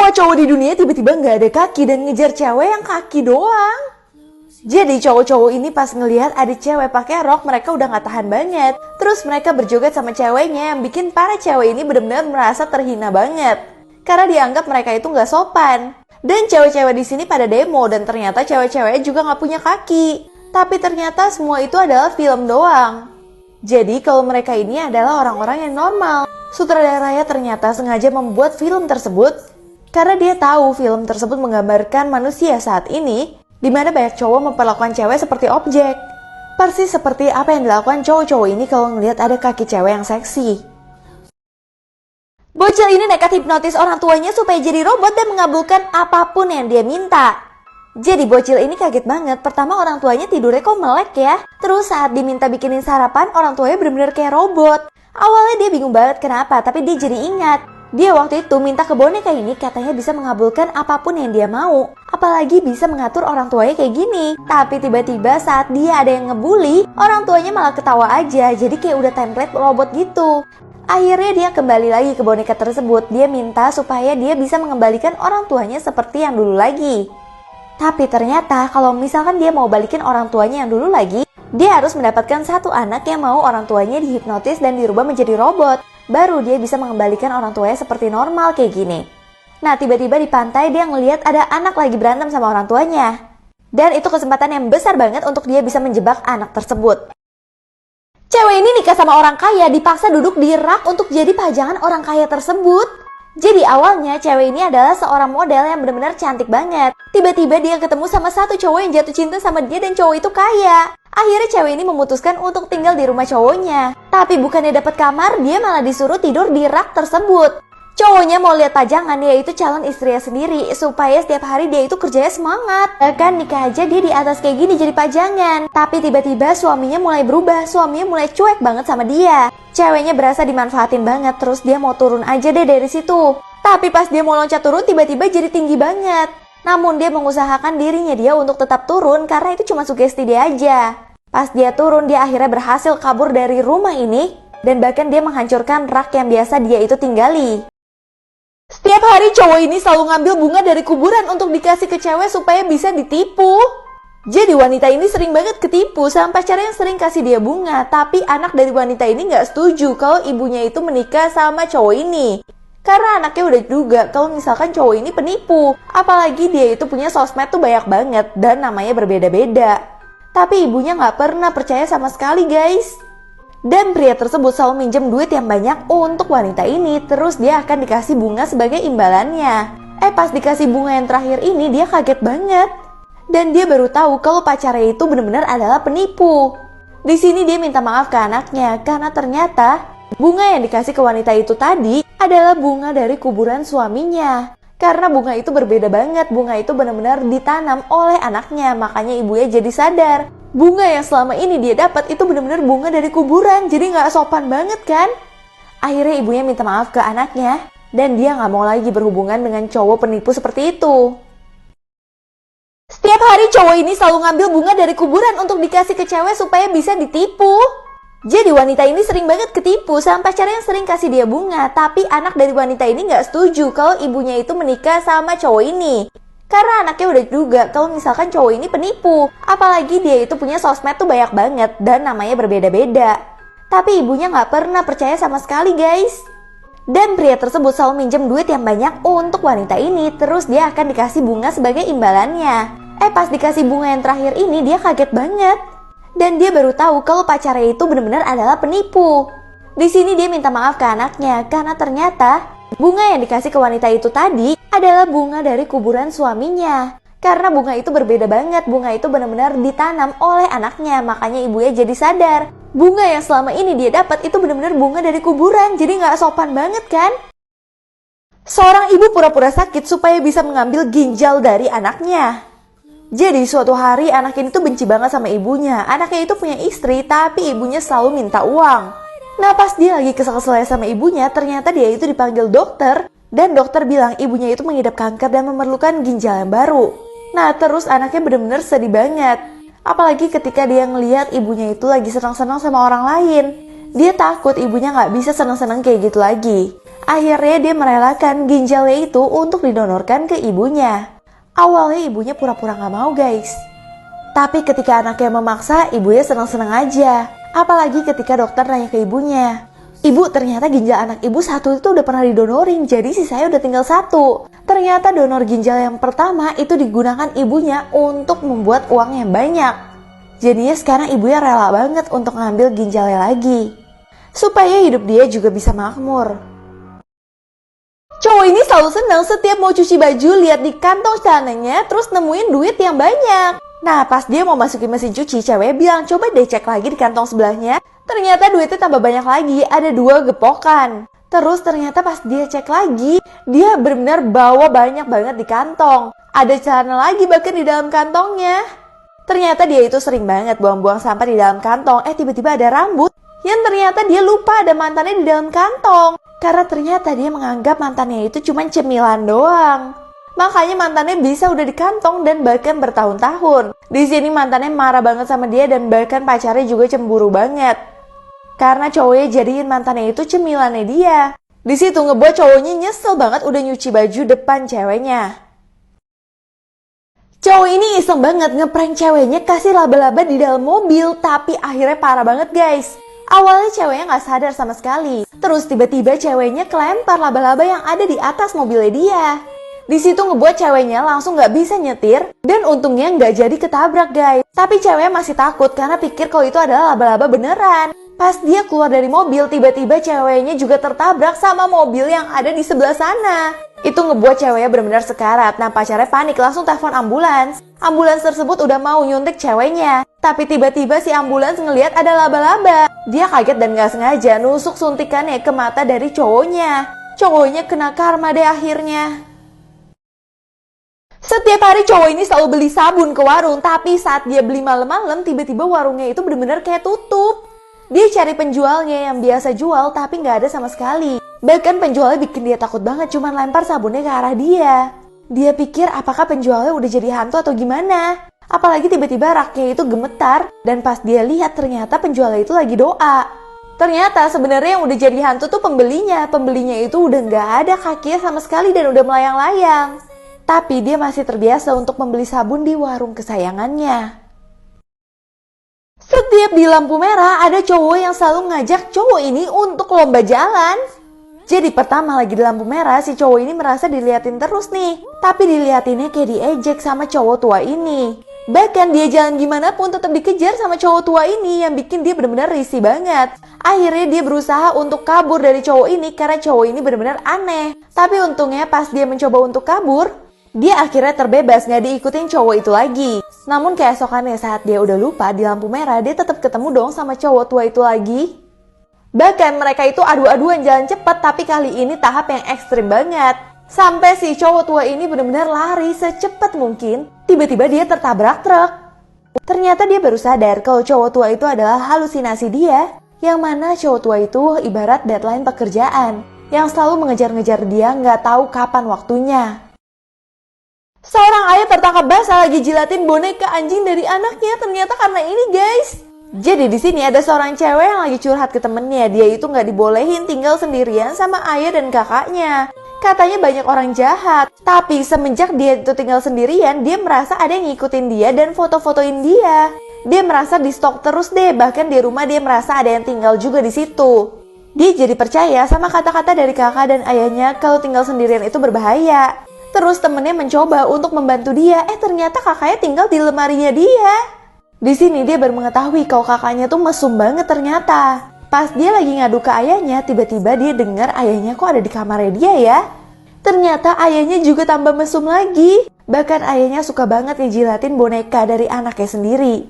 Semua cowok di dunia tiba-tiba nggak ada kaki dan ngejar cewek yang kaki doang. Jadi cowok-cowok ini pas ngelihat ada cewek pakai rok, mereka udah nggak tahan banget. Terus mereka berjoget sama ceweknya yang bikin para cewek ini benar-benar merasa terhina banget. Karena dianggap mereka itu nggak sopan. Dan cewek-cewek di sini pada demo dan ternyata cewek-cewek juga nggak punya kaki. Tapi ternyata semua itu adalah film doang. Jadi kalau mereka ini adalah orang-orang yang normal. Sutradaranya ternyata sengaja membuat film tersebut karena dia tahu film tersebut menggambarkan manusia saat ini di mana banyak cowok memperlakukan cewek seperti objek. Persis seperti apa yang dilakukan cowok-cowok ini kalau ngelihat ada kaki cewek yang seksi. Bocil ini nekat hipnotis orang tuanya supaya jadi robot dan mengabulkan apapun yang dia minta. Jadi bocil ini kaget banget. Pertama orang tuanya tidurnya kok melek ya. Terus saat diminta bikinin sarapan, orang tuanya bener-bener kayak robot. Awalnya dia bingung banget kenapa, tapi dia jadi ingat. Dia waktu itu minta ke boneka ini katanya bisa mengabulkan apapun yang dia mau. Apalagi bisa mengatur orang tuanya kayak gini. Tapi tiba-tiba saat dia ada yang ngebully, orang tuanya malah ketawa aja. Jadi kayak udah template robot gitu. Akhirnya dia kembali lagi ke boneka tersebut. Dia minta supaya dia bisa mengembalikan orang tuanya seperti yang dulu lagi. Tapi ternyata kalau misalkan dia mau balikin orang tuanya yang dulu lagi, dia harus mendapatkan satu anak yang mau orang tuanya dihipnotis dan dirubah menjadi robot. Baru dia bisa mengembalikan orang tuanya seperti normal kayak gini. Nah tiba-tiba di pantai dia ngelihat ada anak lagi berantem sama orang tuanya. Dan itu kesempatan yang besar banget untuk dia bisa menjebak anak tersebut. Cewek ini nikah sama orang kaya, dipaksa duduk di rak untuk jadi pajangan orang kaya tersebut. Jadi awalnya cewek ini adalah seorang model yang benar-benar cantik banget. Tiba-tiba dia ketemu sama satu cowok yang jatuh cinta sama dia dan cowok itu kaya. Akhirnya cewek ini memutuskan untuk tinggal di rumah cowoknya. Tapi bukannya dapat kamar, dia malah disuruh tidur di rak tersebut. Cowoknya mau lihat pajangan, yaitu calon istrinya sendiri, supaya setiap hari dia itu kerjanya semangat. Bahkan nikah aja dia di atas kayak gini jadi pajangan. Tapi tiba-tiba suaminya mulai berubah, suaminya mulai cuek banget sama dia. Ceweknya berasa dimanfaatin banget, terus dia mau turun aja deh dari situ. Tapi pas dia mau loncat turun, tiba-tiba jadi tinggi banget. Namun dia mengusahakan dirinya dia untuk tetap turun karena itu cuma sugesti dia aja. Pas dia turun, dia akhirnya berhasil kabur dari rumah ini. Dan bahkan dia menghancurkan rak yang biasa dia itu tinggali. Setiap hari cowok ini selalu ngambil bunga dari kuburan untuk dikasih ke cewek supaya bisa ditipu. Jadi wanita ini sering banget ketipu sama pacarnya yang sering kasih dia bunga. Tapi anak dari wanita ini gak setuju kalau ibunya itu menikah sama cowok ini. Karena anaknya udah juga kalau misalkan cowok ini penipu. Apalagi dia itu punya sosmed tuh banyak banget dan namanya berbeda-beda. Tapi ibunya gak pernah percaya sama sekali guys. Dan pria tersebut selalu minjem duit yang banyak untuk wanita ini. Terus dia akan dikasih bunga sebagai imbalannya. Pas dikasih bunga yang terakhir ini dia kaget banget. Dan dia baru tahu kalau pacarnya itu benar-benar adalah penipu. Di sini dia minta maaf ke anaknya karena ternyata bunga yang dikasih ke wanita itu tadi adalah bunga dari kuburan suaminya. Karena bunga itu berbeda banget, bunga itu benar-benar ditanam oleh anaknya, makanya ibunya jadi sadar. Bunga yang selama ini dia dapat itu benar-benar bunga dari kuburan, jadi nggak sopan banget kan? Akhirnya ibunya minta maaf ke anaknya, dan dia nggak mau lagi berhubungan dengan cowok penipu seperti itu. Setiap hari cowok ini selalu ngambil bunga dari kuburan untuk dikasih ke cewek supaya bisa ditipu. Jadi wanita ini sering banget ketipu sama pacarnya yang sering kasih dia bunga. Tapi anak dari wanita ini gak setuju kalau ibunya itu menikah sama cowok ini. Karena anaknya udah juga kalau misalkan cowok ini penipu. Apalagi dia itu punya sosmed tuh banyak banget dan namanya berbeda-beda. Tapi ibunya gak pernah percaya sama sekali guys. Dan pria tersebut selalu minjem duit yang banyak untuk wanita ini. Terus dia akan dikasih bunga sebagai imbalannya. Pas dikasih bunga yang terakhir ini dia kaget banget. Dan dia baru tahu kalau pacarnya itu benar-benar adalah penipu. Di sini dia minta maaf ke anaknya karena ternyata bunga yang dikasih ke wanita itu tadi adalah bunga dari kuburan suaminya. Karena bunga itu berbeda banget, bunga itu benar-benar ditanam oleh anaknya, makanya ibunya jadi sadar. Bunga yang selama ini dia dapat itu benar-benar bunga dari kuburan, jadi nggak sopan banget kan? Seorang ibu pura-pura sakit supaya bisa mengambil ginjal dari anaknya. Jadi suatu hari anak ini tuh benci banget sama ibunya. Anaknya itu punya istri tapi ibunya selalu minta uang. Nah pas dia lagi kesel-keselnya sama ibunya, ternyata dia itu dipanggil dokter. Dan dokter bilang ibunya itu mengidap kanker dan memerlukan ginjal yang baru. Nah terus anaknya bener-bener sedih banget. Apalagi ketika dia ngelihat ibunya itu lagi senang-senang sama orang lain. Dia takut ibunya gak bisa senang-senang kayak gitu lagi. Akhirnya dia merelakan ginjalnya itu untuk didonorkan ke ibunya. Awalnya ibunya pura-pura gak mau guys. Tapi ketika anaknya memaksa, ibunya senang-senang aja. Apalagi ketika dokter nanya ke ibunya, "Ibu, ternyata ginjal anak ibu satu itu udah pernah didonorin, jadi sisanya udah tinggal satu." Ternyata donor ginjal yang pertama itu digunakan ibunya untuk membuat uang yang banyak. Jadinya sekarang ibunya rela banget untuk ngambil ginjalnya lagi, supaya hidup dia juga bisa makmur. Cowok ini selalu senang setiap mau cuci baju lihat di kantong celananya terus nemuin duit yang banyak. Nah pas dia mau masukin mesin cuci, cewek bilang coba deh cek lagi di kantong sebelahnya. Ternyata duitnya tambah banyak lagi, ada 2 gepokan. Terus ternyata pas dia cek lagi, dia benar-benar bawa banyak banget di kantong. Ada celana lagi bahkan di dalam kantongnya. Ternyata dia itu sering banget buang-buang sampah di dalam kantong. Tiba-tiba ada rambut yang ternyata dia lupa ada mantannya di dalam kantong. Karena ternyata dia menganggap mantannya itu cuma cemilan doang. Makanya mantannya bisa udah di kantong dan bahkan bertahun-tahun. Di sini mantannya marah banget sama dia dan bahkan pacarnya juga cemburu banget. Karena cowoknya jadiin mantannya itu cemilannya dia. Di situ ngebuat cowoknya nyesel banget udah nyuci baju depan ceweknya. Cowok ini iseng banget ngeprank ceweknya kasih laba-laba di dalam mobil, tapi akhirnya parah banget guys. Awalnya ceweknya gak sadar sama sekali. Terus tiba-tiba ceweknya kelempar laba-laba yang ada di atas mobilnya dia. Di situ ngebuat ceweknya langsung gak bisa nyetir dan untungnya gak jadi ketabrak guys. Tapi ceweknya masih takut karena pikir kalau itu adalah laba-laba beneran. Pas dia keluar dari mobil, tiba-tiba ceweknya juga tertabrak sama mobil yang ada di sebelah sana. Itu ngebuat ceweknya benar-benar sekarat. Nah pacarnya panik langsung telepon ambulans. Ambulans tersebut udah mau nyuntik ceweknya. Tapi tiba-tiba si ambulans ngelihat ada laba-laba. Dia kaget dan gak sengaja nusuk suntikannya ke mata dari cowoknya. Cowoknya kena karma deh akhirnya. Setiap hari cowok ini selalu beli sabun ke warung. Tapi saat dia beli malam-malam, tiba-tiba warungnya itu benar-benar kayak tutup. Dia cari penjualnya yang biasa jual tapi gak ada sama sekali. Bahkan penjualnya bikin dia takut banget, cuman lempar sabunnya ke arah dia. Dia pikir apakah penjualnya udah jadi hantu atau gimana. Apalagi tiba-tiba raknya itu gemetar dan pas dia lihat ternyata penjualnya itu lagi doa. Ternyata sebenarnya yang udah jadi hantu tuh pembelinya. Pembelinya itu udah gak ada kakinya sama sekali dan udah melayang-layang. Tapi dia masih terbiasa untuk membeli sabun di warung kesayangannya. Setiap di lampu merah ada cowok yang selalu ngajak cowok ini untuk lomba jalan. Jadi pertama lagi di lampu merah si cowok ini merasa diliatin terus nih. Tapi diliatinnya kayak diejek sama cowok tua ini. Bahkan dia jalan gimana pun tetap dikejar sama cowok tua ini yang bikin dia benar-benar risih banget. Akhirnya dia berusaha untuk kabur dari cowok ini karena cowok ini benar-benar aneh. Tapi untungnya pas dia mencoba untuk kabur, dia akhirnya terbebas gak diikutin cowok itu lagi. Namun keesokannya saat dia udah lupa di lampu merah, dia tetap ketemu dong sama cowok tua itu lagi. Bahkan mereka itu adu-aduan jalan cepat, tapi kali ini tahap yang ekstrim banget. Sampai si cowok tua ini benar-benar lari secepat mungkin, tiba-tiba dia tertabrak truk. Ternyata dia baru sadar kalau cowok tua itu adalah halusinasi dia, yang mana cowok tua itu ibarat deadline pekerjaan, yang selalu mengejar-ngejar dia gak tahu kapan waktunya. Seorang ayah tertangkap basah lagi jilatin boneka anjing dari anaknya, ternyata karena ini guys. Jadi di sini ada seorang cewek yang lagi curhat ke temennya. Dia itu nggak dibolehin tinggal sendirian sama ayah dan kakaknya. Katanya banyak orang jahat. Tapi semenjak dia itu tinggal sendirian, dia merasa ada yang ngikutin dia dan foto-fotoin dia. Dia merasa di stalk terus deh. Bahkan di rumah dia merasa ada yang tinggal juga di situ. Dia jadi percaya sama kata-kata dari kakak dan ayahnya kalau tinggal sendirian itu berbahaya. Terus temennya mencoba untuk membantu dia. Ternyata kakaknya tinggal di lemarinya dia. Di sini dia baru mengetahui kalau kakaknya tuh mesum banget ternyata. Pas dia lagi ngadu ke ayahnya, tiba-tiba dia dengar ayahnya kok ada di kamarnya dia ya. Ternyata ayahnya juga tambah mesum lagi. Bahkan ayahnya suka banget ngejilatin boneka dari anaknya sendiri.